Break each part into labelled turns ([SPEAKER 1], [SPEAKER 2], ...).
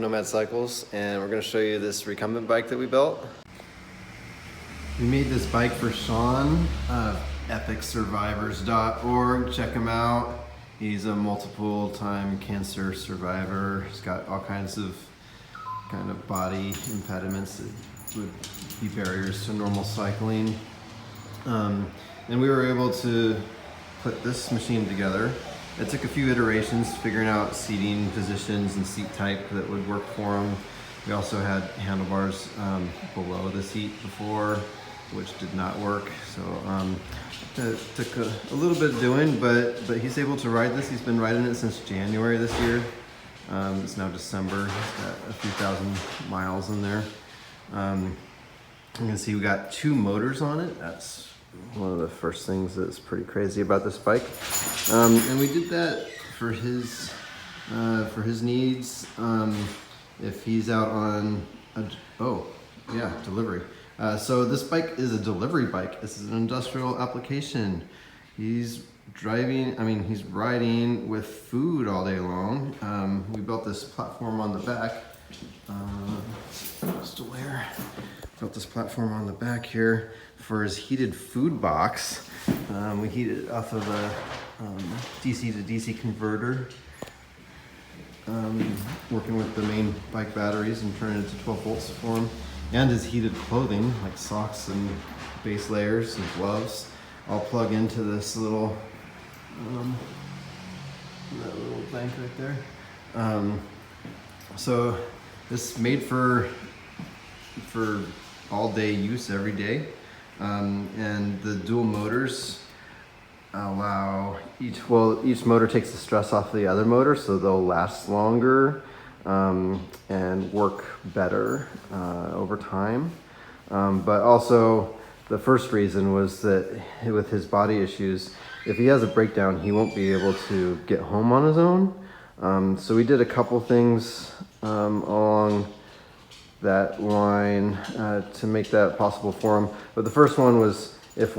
[SPEAKER 1] Nomad Cycles, and we're going to show you this recumbent bike that we built. We made this bike for Sean of epicsurvivors.org. Check him out. He's a multiple time cancer survivor. He's got all kinds of body impediments that would be barriers to normal cycling. And we were able to put this machine together. It took a few iterations figuring out seating positions and seat type that would work for him. We also had handlebars below the seat before, which did not work. So it took a little bit of doing, but he's able to ride this. He's been riding it since January this year. It's now December. He's got a few thousand miles in there. You can see we got 2 motors on it. That's one of the first things that's pretty crazy about this bike. And we did that for his needs. If he's out on delivery. So this bike is a delivery bike. This is an industrial application. He's riding with food all day long. We built this platform on the back. Built this platform on the back here for his heated food box. We heat it off of a DC to DC converter. Working with the main bike batteries and turning it to 12 volts for him. And his heated clothing, like socks and base layers and gloves, all plug into this little, that little bank right there. So this is made for all day use every day. And the dual motors allow each motor takes the stress off the other motor, so they'll last longer and work better over time. But also the first reason was that with his body issues, if he has a breakdown, he won't be able to get home on his own. So we did a couple things along that line to make that possible for him. But the first one was if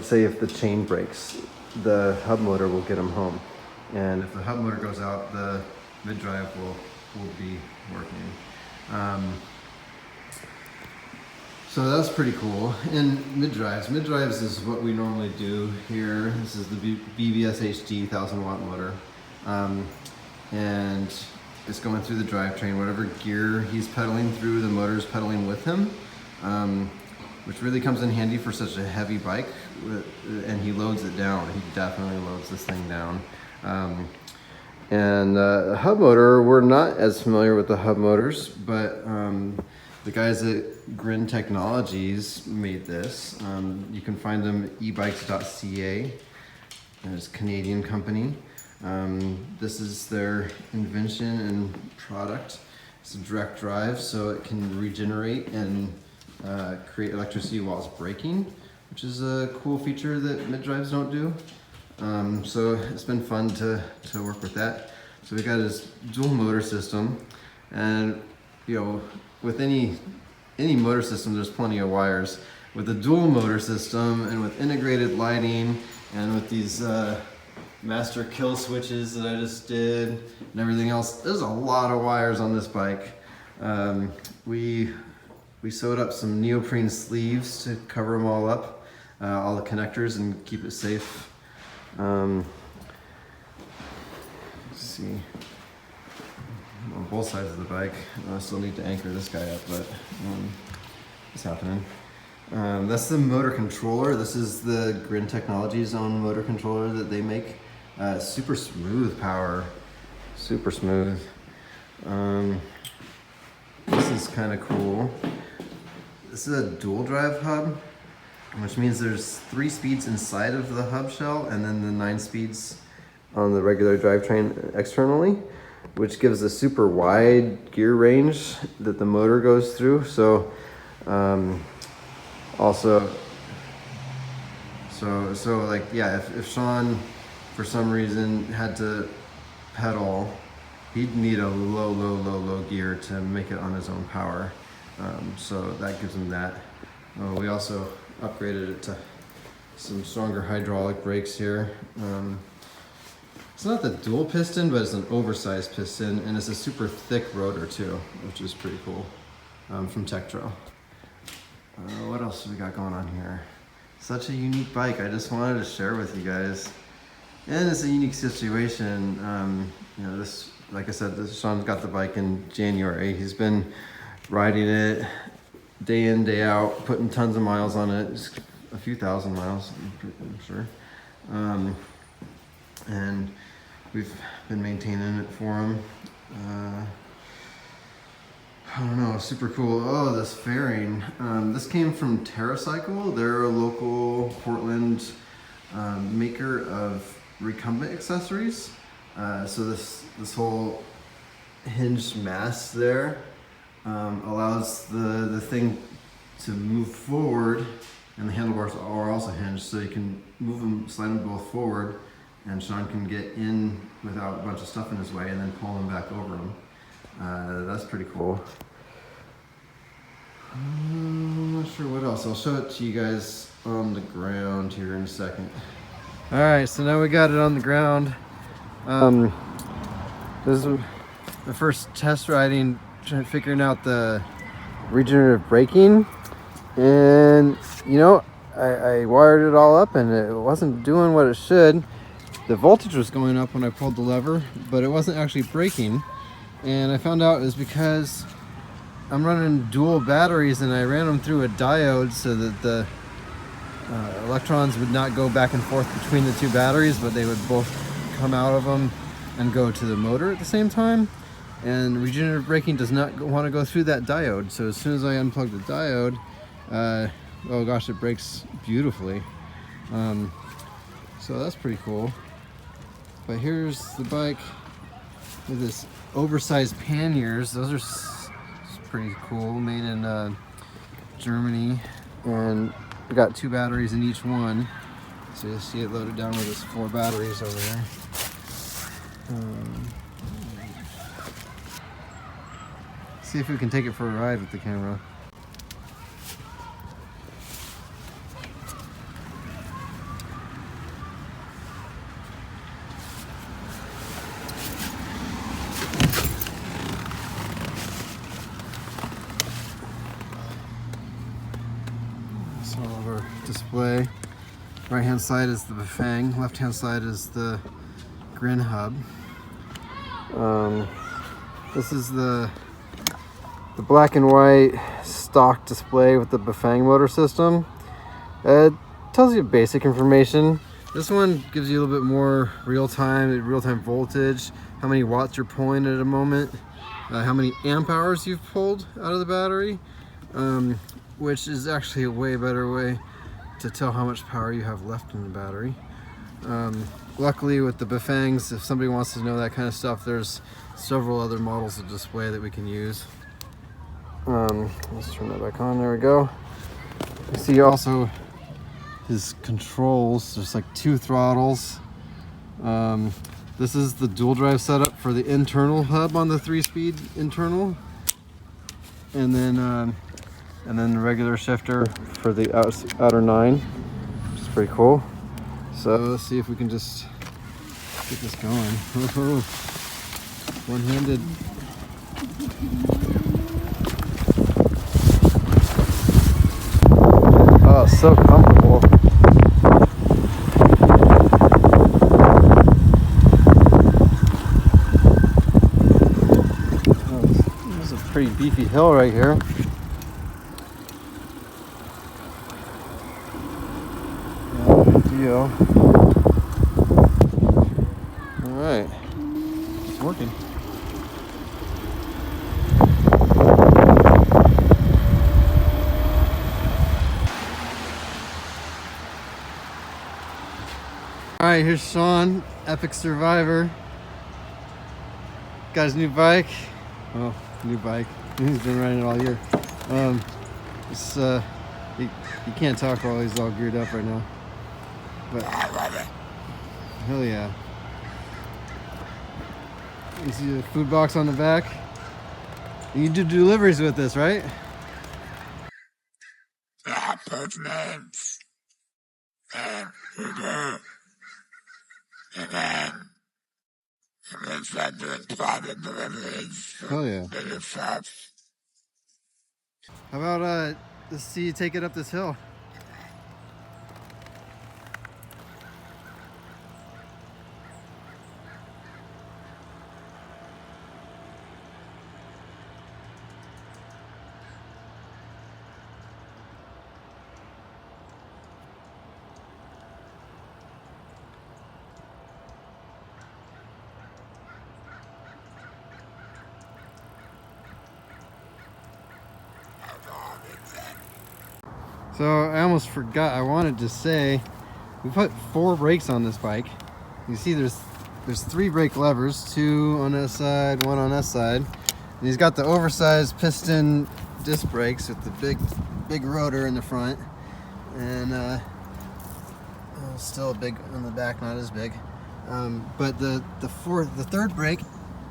[SPEAKER 1] say if the chain breaks, the hub motor will get him home. And if the hub motor goes out, the mid-drive will be working. So that's pretty cool. And mid-drives is what we normally do here. This is the BBSHD 1000 watt motor. And it's going through the drivetrain. Whatever gear he's pedaling through, the motor's pedaling with him, which really comes in handy for such a heavy bike. And he loads it down. He definitely loads this thing down. And the hub motor, we're not as familiar with the hub motors, but the guys at Grin Technologies made this. You can find them at ebikes.ca. It's a Canadian company. This is their invention and product. It's a direct drive, so it can regenerate and create electricity while it's braking, which is a cool feature that mid-drives don't do. So it's been fun to work with that. So we got his dual motor system, and with any motor system, there's plenty of wires. With the dual motor system and with integrated lighting and with these master kill switches that I just did and everything else, there's a lot of wires on this bike. We sewed up some neoprene sleeves to cover them all up, all the connectors, and keep it safe. Let's see, on both sides of the bike. I still need to anchor this guy up, but it's happening. That's the motor controller. This is the Grin Technologies own motor controller that they make. Super smooth power, super smooth. This is kind of cool. This is a dual drive hub, which means there's 3 speeds inside of the hub shell and then the 9 speeds on the regular drivetrain externally, which gives a super wide gear range that the motor goes through. So if Sean for some reason had to pedal, he'd need a low gear to make it on his own power. So that gives him that. We also upgraded it to some stronger hydraulic brakes here. It's not the dual piston, but it's an oversized piston, and it's a super thick rotor too, which is pretty cool, from Tektro. What else do we got going on here? Such a unique bike. I just wanted to share with you guys. And it's a unique situation. You know, this, like I said, Sean got the bike in January. He's been riding it day in, day out, putting tons of miles on it, just a few thousand miles, I'm sure. And we've been maintaining it for him. I don't know, super cool. Oh, this fairing. This came from TerraCycle. They're a local Portland maker of recumbent accessories. So this whole hinged mast there allows the thing to move forward, and the handlebars are also hinged, so you can move them, slide them both forward, and Sean can get in without a bunch of stuff in his way and then pull them back over him. That's pretty cool. I'm not sure what else. I'll show it to you guys on the ground here in a second. All right, so now we got it on the ground. This is the first test riding, figuring out the regenerative braking. And you know, I wired it all up and it wasn't doing what it should. The voltage was going up when I pulled the lever, but it wasn't actually braking. And I found out it was because I'm running dual batteries and I ran them through a diode so that the electrons would not go back and forth between the two batteries, but they would both come out of them and go to the motor at the same time. And regenerative braking does not want to go through that diode. So as soon as I unplug the diode, oh gosh, it brakes beautifully. So that's pretty cool. But here's the bike with this oversized panniers. Those are pretty cool, made in Germany. And we got 2 batteries in each one. So you'll see it loaded down with its 4 batteries over there. See if we can take it for a ride with the camera. So all of our display. Right hand side is the Bafang, left hand side is the Grin hub. This is the black and white stock display with the Bafang motor system. It tells you basic information. This one gives you a little bit more real-time voltage, how many watts you're pulling at a moment, how many amp hours you've pulled out of the battery, which is actually a way better way to tell how much power you have left in the battery. Luckily with the Bafangs, if somebody wants to know that kind of stuff, there's several other models of display that we can use. Let's turn that back on, there we go. You see also his controls, there's like 2 throttles. This is the dual drive setup for the internal hub on the 3-speed internal. And then the regular shifter for the outer 9, which is pretty cool. So let's see if we can just get this going. One-handed. Oh, so comfortable. Oh, this is a pretty beefy hill right here. Deal. All right, it's working. All right, here's Sean, epic survivor. Got his new bike. Oh, new bike. He's been riding it all year. He can't talk while he's all geared up right now. But hell yeah. You see the food box on the back? You do deliveries with this, right?
[SPEAKER 2] And then start doing private deliveries.
[SPEAKER 1] Oh yeah.
[SPEAKER 2] Bigger shops.
[SPEAKER 1] How about let's see you take it up this hill. So I almost forgot, I wanted to say, we put 4 brakes on this bike. You see there's 3 brake levers, 2 on this side, 1 on that side. And he's got the oversized piston disc brakes with the big rotor in the front. And still big on the back, not as big. But the third brake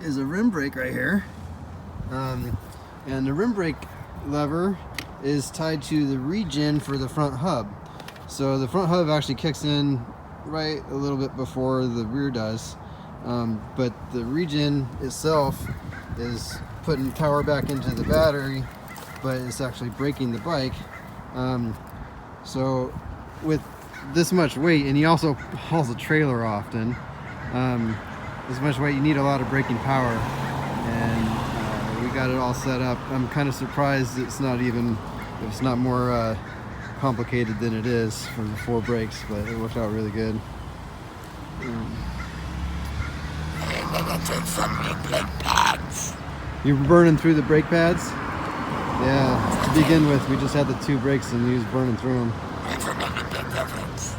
[SPEAKER 1] is a rim brake right here. And the rim brake lever is tied to the regen for the front hub. So the front hub actually kicks in right a little bit before the rear does. But the regen itself is putting power back into the battery, but it's actually braking the bike. So with this much weight, and he also hauls a trailer often, this much weight, you need a lot of braking power. And we got it all set up. I'm kind of surprised it's not more complicated than it is for the 4 brakes, but it worked out really good. You're burning through the brake pads? Yeah, to begin with, we just had the 2 brakes and he was burning through them.
[SPEAKER 2] That's a big difference.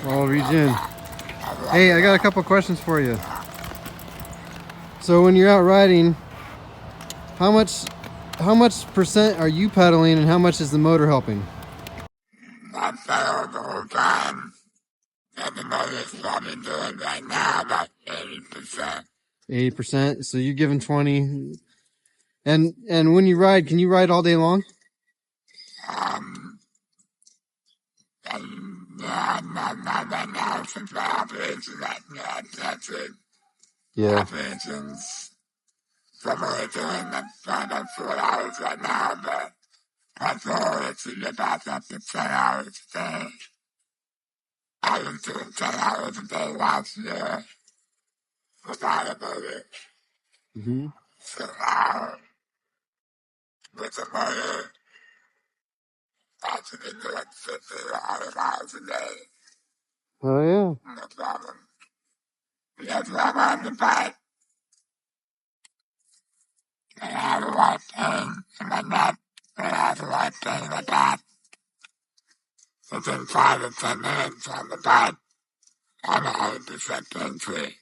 [SPEAKER 1] All regen. Hey, I got a couple questions for you. So when you're out riding, how much percent are you pedaling and how much is the motor helping?
[SPEAKER 2] I pedal the whole time. And the motor's probably doing right now about 80%.
[SPEAKER 1] 80%. So you're giving 20. And when you ride, can you ride all day long?
[SPEAKER 2] Yeah, not right now since my operation that's it.
[SPEAKER 1] Yeah.
[SPEAKER 2] Operations. So I'm only doing about 4 hours right now, but my goal is to get back up to 10 hours a day. I was doing 10 hours a day last year without a motor.
[SPEAKER 1] Mm-hmm.
[SPEAKER 2] So now, with a motor, I should be doing 50 to 100 miles a day.
[SPEAKER 1] Oh yeah.
[SPEAKER 2] No problem. Because when I'm on the bike, I have a lot of pain in my neck, and I have a lot of pain in my back. Within 5 to 10 minutes on the bike, I'm 100% pain free.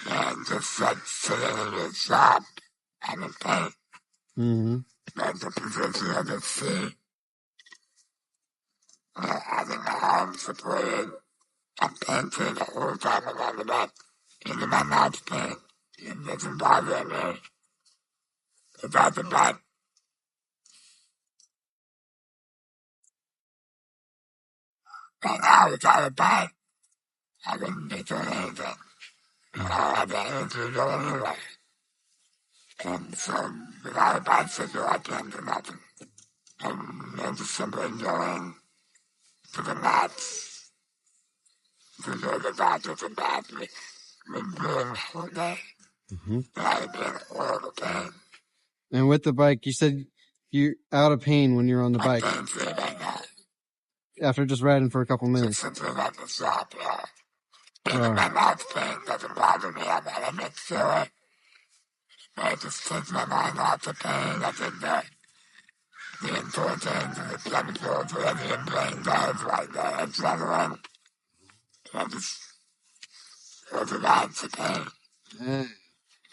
[SPEAKER 2] And just like sitting in your shop, I'm in pain.
[SPEAKER 1] Mm-hmm.
[SPEAKER 2] That's the position of the seat. Having my arms supported, I'm pain free the whole time I'm on the bike. Even my mouth's pain. It doesn't bother me. Without the bike, right now without a bike, I wouldn't be doing anything. I don't have the energy to go anyway. And so, without a bicycle, I can't do nothing. I'm just simply going to the mats, to go to the doctor's and battery, been doing the whole day.
[SPEAKER 1] Mm-hmm.
[SPEAKER 2] I've been horrible pain.
[SPEAKER 1] And with the bike, you said you're out of pain when you're on the bike.
[SPEAKER 2] I'm pain free right now.
[SPEAKER 1] After just riding for a couple minutes.
[SPEAKER 2] Just simply at the shop, yeah. Even my mouth pain doesn't bother me. I gotta make sure I just take my mind off the pain. I think that the importance and the chemicals that the brain does, like the adrenaline, I just overrides the pain.
[SPEAKER 1] Yeah.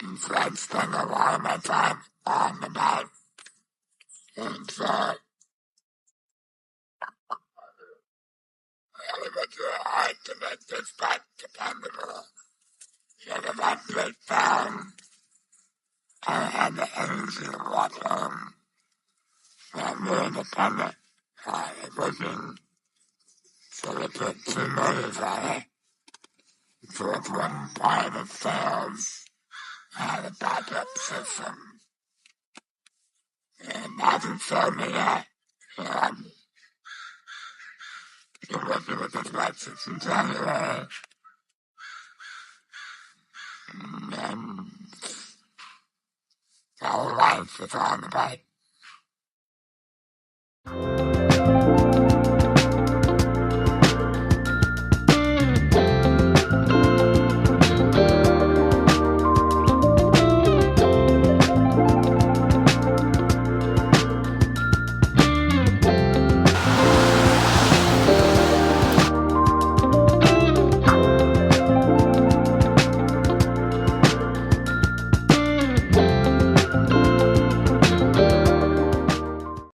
[SPEAKER 2] And so I spend a lot of my time on the bike. And so I really work hard to make this bike dependable. So if I break down, I don't have the energy to walk home. So I'm more independent. It wasn't, so they put 2 motors on it. So if one part of it fails, I have a backup system. And nothing showed me that. So I'm working with this light system January. And the whole life is on the bike.